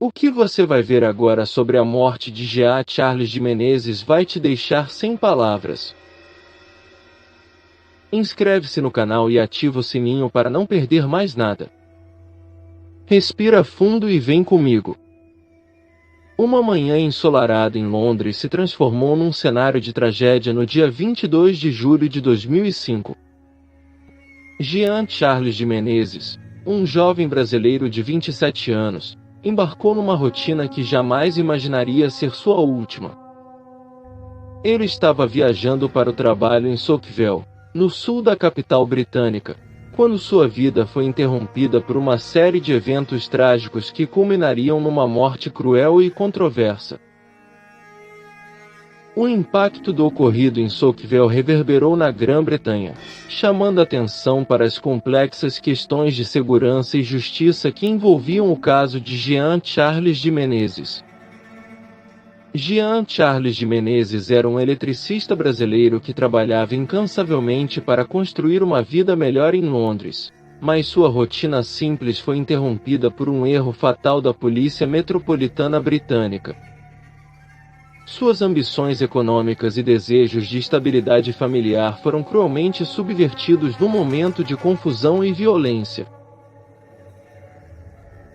O que você vai ver agora sobre a morte de Jean Charles de Menezes vai te deixar sem palavras. Inscreve-se no canal e ativa o sininho para não perder mais nada. Respira fundo e vem comigo. Uma manhã ensolarada em Londres se transformou num cenário de tragédia no dia 22 de julho de 2005. Jean Charles de Menezes, um jovem brasileiro de 27 anos, embarcou numa rotina que jamais imaginaria ser sua última. Ele estava viajando para o trabalho em Somerville, no sul da capital britânica, quando sua vida foi interrompida por uma série de eventos trágicos que culminariam numa morte cruel e controversa. O impacto do ocorrido em Somerville reverberou na Grã-Bretanha, chamando atenção para as complexas questões de segurança e justiça que envolviam o caso de Jean Charles de Menezes. Jean Charles de Menezes era um eletricista brasileiro que trabalhava incansavelmente para construir uma vida melhor em Londres, mas sua rotina simples foi interrompida por um erro fatal da Polícia Metropolitana Britânica. Suas ambições econômicas e desejos de estabilidade familiar foram cruelmente subvertidos num momento de confusão e violência.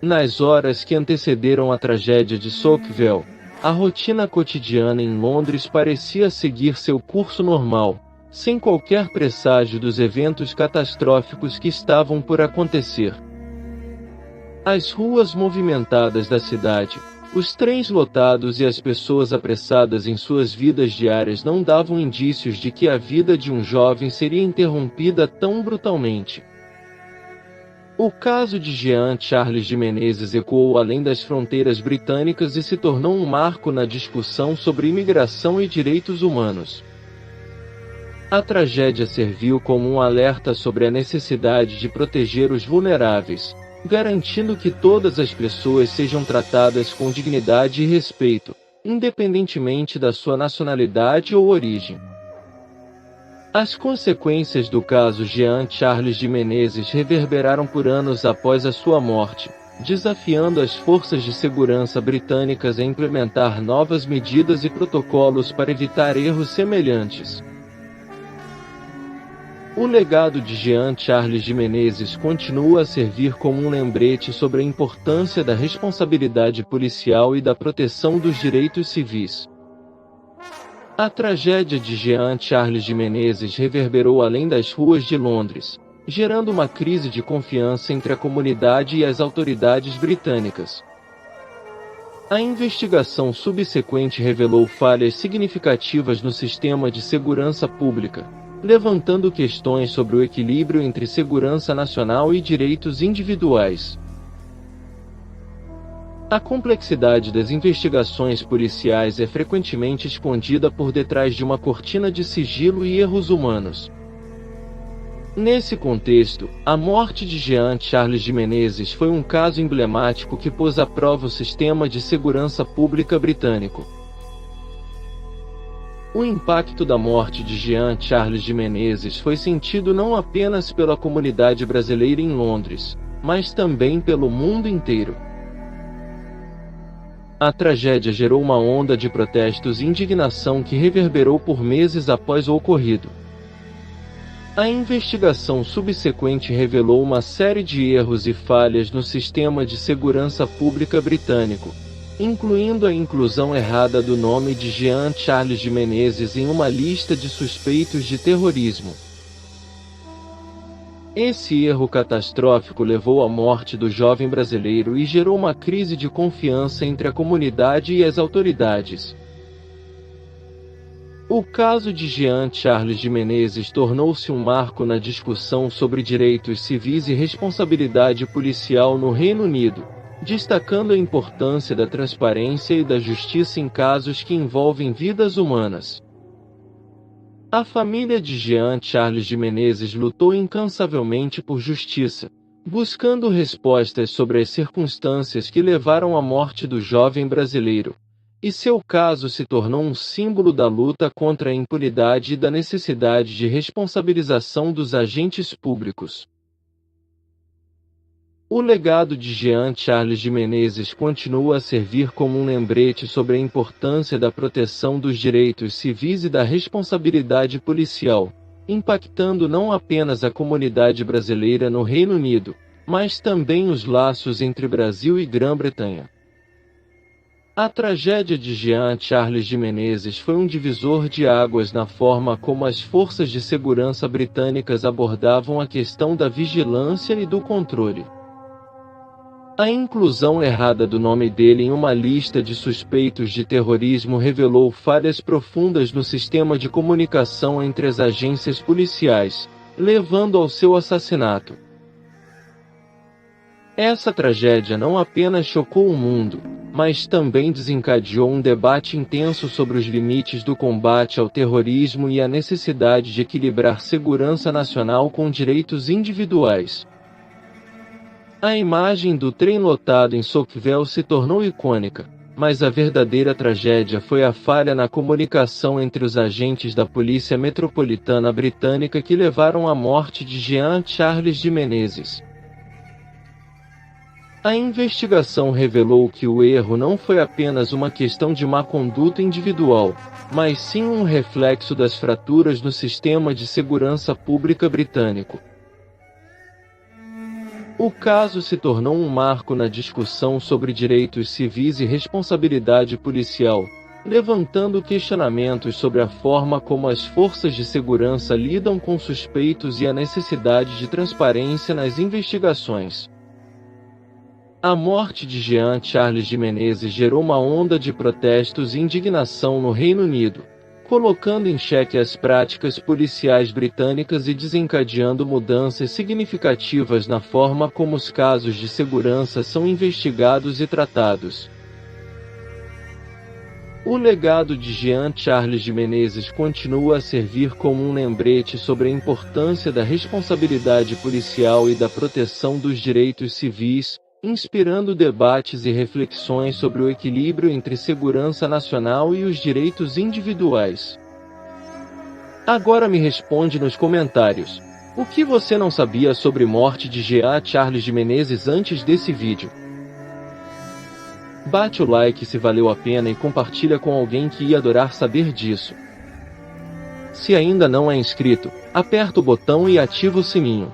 Nas horas que antecederam a tragédia de Somerville, a rotina cotidiana em Londres parecia seguir seu curso normal, sem qualquer presságio dos eventos catastróficos que estavam por acontecer. As ruas movimentadas da cidade, os trens lotados e as pessoas apressadas em suas vidas diárias não davam indícios de que a vida de um jovem seria interrompida tão brutalmente. O caso de Jean Charles de Menezes ecoou além das fronteiras britânicas e se tornou um marco na discussão sobre imigração e direitos humanos. A tragédia serviu como um alerta sobre a necessidade de proteger os vulneráveis, garantindo que todas as pessoas sejam tratadas com dignidade e respeito, independentemente da sua nacionalidade ou origem. As consequências do caso Jean Charles de Menezes reverberaram por anos após a sua morte, desafiando as forças de segurança britânicas a implementar novas medidas e protocolos para evitar erros semelhantes. O legado de Jean Charles de Menezes continua a servir como um lembrete sobre a importância da responsabilidade policial e da proteção dos direitos civis. A tragédia de Jean Charles de Menezes reverberou além das ruas de Londres, gerando uma crise de confiança entre a comunidade e as autoridades britânicas. A investigação subsequente revelou falhas significativas no sistema de segurança pública, levantando questões sobre o equilíbrio entre segurança nacional e direitos individuais. A complexidade das investigações policiais é frequentemente escondida por detrás de uma cortina de sigilo e erros humanos. Nesse contexto, a morte de Jean Charles de Menezes foi um caso emblemático que pôs à prova o sistema de segurança pública britânico. O impacto da morte de Jean Charles de Menezes foi sentido não apenas pela comunidade brasileira em Londres, mas também pelo mundo inteiro. A tragédia gerou uma onda de protestos e indignação que reverberou por meses após o ocorrido. A investigação subsequente revelou uma série de erros e falhas no sistema de segurança pública britânico, incluindo a inclusão errada do nome de Jean Charles de Menezes em uma lista de suspeitos de terrorismo. Esse erro catastrófico levou à morte do jovem brasileiro e gerou uma crise de confiança entre a comunidade e as autoridades. O caso de Jean Charles de Menezes tornou-se um marco na discussão sobre direitos civis e responsabilidade policial no Reino Unido, destacando a importância da transparência e da justiça em casos que envolvem vidas humanas. A família de Jean Charles de Menezes lutou incansavelmente por justiça, buscando respostas sobre as circunstâncias que levaram à morte do jovem brasileiro, e seu caso se tornou um símbolo da luta contra a impunidade e da necessidade de responsabilização dos agentes públicos. O legado de Jean Charles de Menezes continua a servir como um lembrete sobre a importância da proteção dos direitos civis e da responsabilidade policial, impactando não apenas a comunidade brasileira no Reino Unido, mas também os laços entre Brasil e Grã-Bretanha. A tragédia de Jean Charles de Menezes foi um divisor de águas na forma como as forças de segurança britânicas abordavam a questão da vigilância e do controle. A inclusão errada do nome dele em uma lista de suspeitos de terrorismo revelou falhas profundas no sistema de comunicação entre as agências policiais, levando ao seu assassinato. Essa tragédia não apenas chocou o mundo, mas também desencadeou um debate intenso sobre os limites do combate ao terrorismo e a necessidade de equilibrar segurança nacional com direitos individuais. A imagem do trem lotado em Saukville se tornou icônica, mas a verdadeira tragédia foi a falha na comunicação entre os agentes da Polícia Metropolitana Britânica que levaram à morte de Jean Charles de Menezes. A investigação revelou que o erro não foi apenas uma questão de má conduta individual, mas sim um reflexo das fraturas no sistema de segurança pública britânico. O caso se tornou um marco na discussão sobre direitos civis e responsabilidade policial, levantando questionamentos sobre a forma como as forças de segurança lidam com suspeitos e a necessidade de transparência nas investigações. A morte de Jean Charles de Menezes gerou uma onda de protestos e indignação no Reino Unido, colocando em xeque as práticas policiais britânicas e desencadeando mudanças significativas na forma como os casos de segurança são investigados e tratados. O legado de Jean Charles de Menezes continua a servir como um lembrete sobre a importância da responsabilidade policial e da proteção dos direitos civis, inspirando debates e reflexões sobre o equilíbrio entre segurança nacional e os direitos individuais. Agora me responde nos comentários: o que você não sabia sobre a morte de Jean Charles de Menezes antes desse vídeo? Bate o like se valeu a pena e compartilha com alguém que ia adorar saber disso. Se ainda não é inscrito, aperta o botão e ativa o sininho.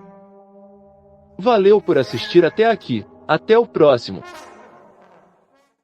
Valeu por assistir até aqui. Até o próximo!